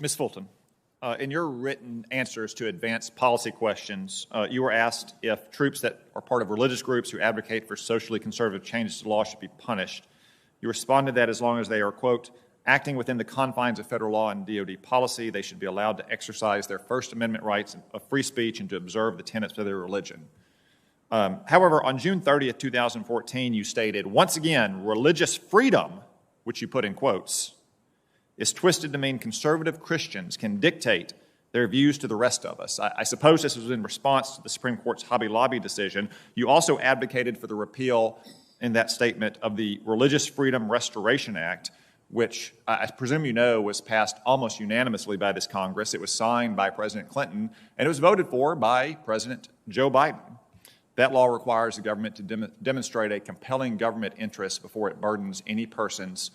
Ms. Fulton, in your written answers to advanced policy questions, you were asked if troops that are part of religious groups who advocate for socially conservative changes to law should be punished. You responded that as long as they are, quote, acting within the confines of federal law and DOD policy, they should be allowed to exercise their First Amendment rights of free speech and to observe the tenets of their religion. However, on June 30th, 2014, you stated, once again, religious freedom, which you put in quotes, is twisted to mean conservative Christians can dictate their views to the rest of us. I suppose this was in response to the Supreme Court's Hobby Lobby decision. You also advocated for the repeal in that statement of the Religious Freedom Restoration Act, which I presume you know was passed almost unanimously by this Congress. It was signed by President Clinton, and it was voted for by President Joe Biden. That law requires the government to demonstrate a compelling government interest before it burdens any person's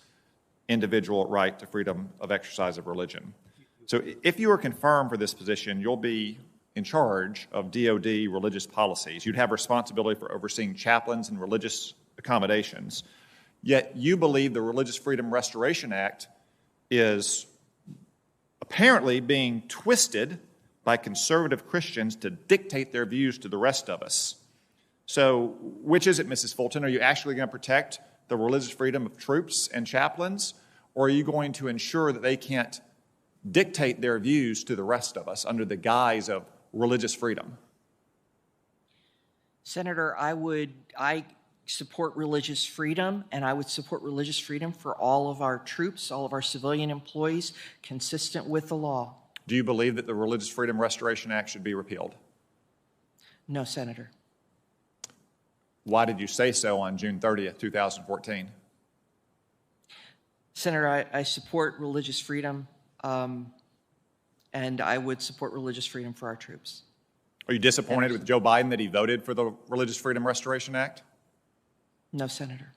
individual right to freedom of exercise of religion. So if you are confirmed for this position, you'll be in charge of DOD religious policies. You'd have responsibility for overseeing chaplains and religious accommodations. Yet you believe the Religious Freedom Restoration Act is apparently being twisted by conservative Christians to dictate their views to the rest of us. So which is it, Mrs. Fulton? Are you actually going to protect the religious freedom of troops and chaplains, or are you going to ensure that they can't dictate their views to the rest of us under the guise of religious freedom? Senator, I support religious freedom, and I would support religious freedom for all of our troops, all of our civilian employees, consistent with the law. Do you believe that the Religious Freedom Restoration Act should be repealed? No, Senator. Why did you say so on June 30th, 2014? Senator, I support religious freedom, and I would support religious freedom for our troops. Are you disappointed with Joe Biden that he voted for the Religious Freedom Restoration Act? No, Senator.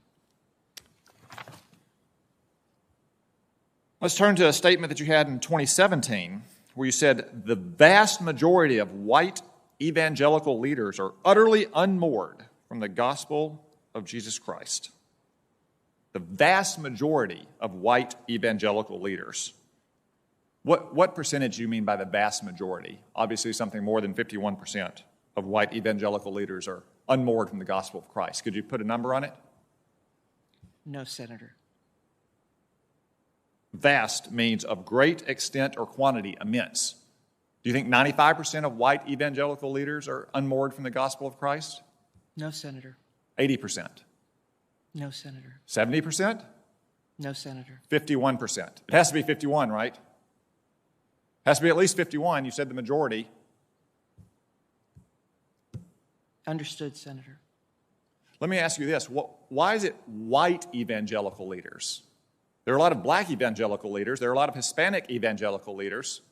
Let's turn to a statement that you had in 2017 where you said the vast majority of white evangelical leaders are utterly unmoored from the gospel of Jesus Christ. The vast majority of white evangelical leaders. What percentage do you mean by the vast majority? Obviously something more than 51% of white evangelical leaders are unmoored from the gospel of Christ. Could you put a number on it? No, Senator. Vast means of great extent or quantity, immense. Do you think 95% of white evangelical leaders are unmoored from the gospel of Christ? No, Senator. 80%? No, Senator. 70%? No, Senator. 51%. It has to be 51, right? It has to be at least 51. You said the majority. Understood, Senator. Let me ask you this. Why is it white evangelical leaders? There are a lot of black evangelical leaders. There are a lot of Hispanic evangelical leaders.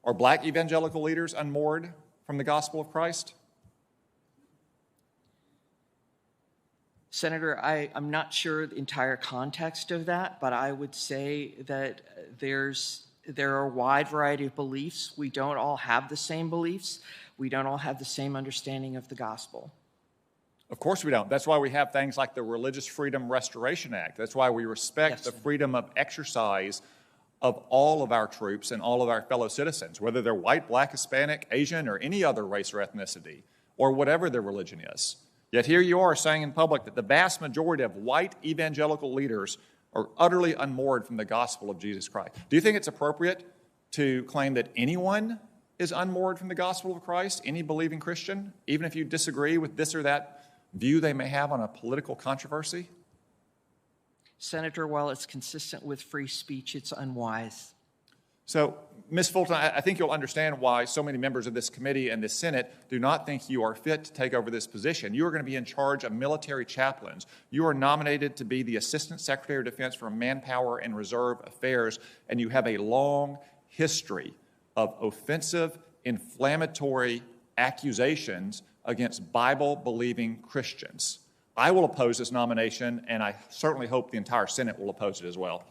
Are black evangelical leaders unmoored from the gospel of Christ? Senator, I'm not sure the entire context of that, but I would say that there are a wide variety of beliefs. We don't all have the same beliefs. We don't all have the same understanding of the gospel. Of course we don't. That's why we have things like the Religious Freedom Restoration Act. That's why we respect the freedom of exercise of all of our troops and all of our fellow citizens, whether they're white, black, Hispanic, Asian, or any other race or ethnicity, or whatever their religion is. Yet here you are saying in public that the vast majority of white evangelical leaders are utterly unmoored from the gospel of Jesus Christ. Do you think it's appropriate to claim that anyone is unmoored from the gospel of Christ, any believing Christian, even if you disagree with this or that view they may have on a political controversy? Senator, while it's consistent with free speech, it's unwise. So, Ms. Fulton, I think you'll understand why so many members of this committee and this Senate do not think you are fit to take over this position. You are going to be in charge of military chaplains. You are nominated to be the Assistant Secretary of Defense for Manpower and Reserve Affairs, and you have a long history of offensive, inflammatory accusations against Bible-believing Christians. I will oppose this nomination, and I certainly hope the entire Senate will oppose it as well.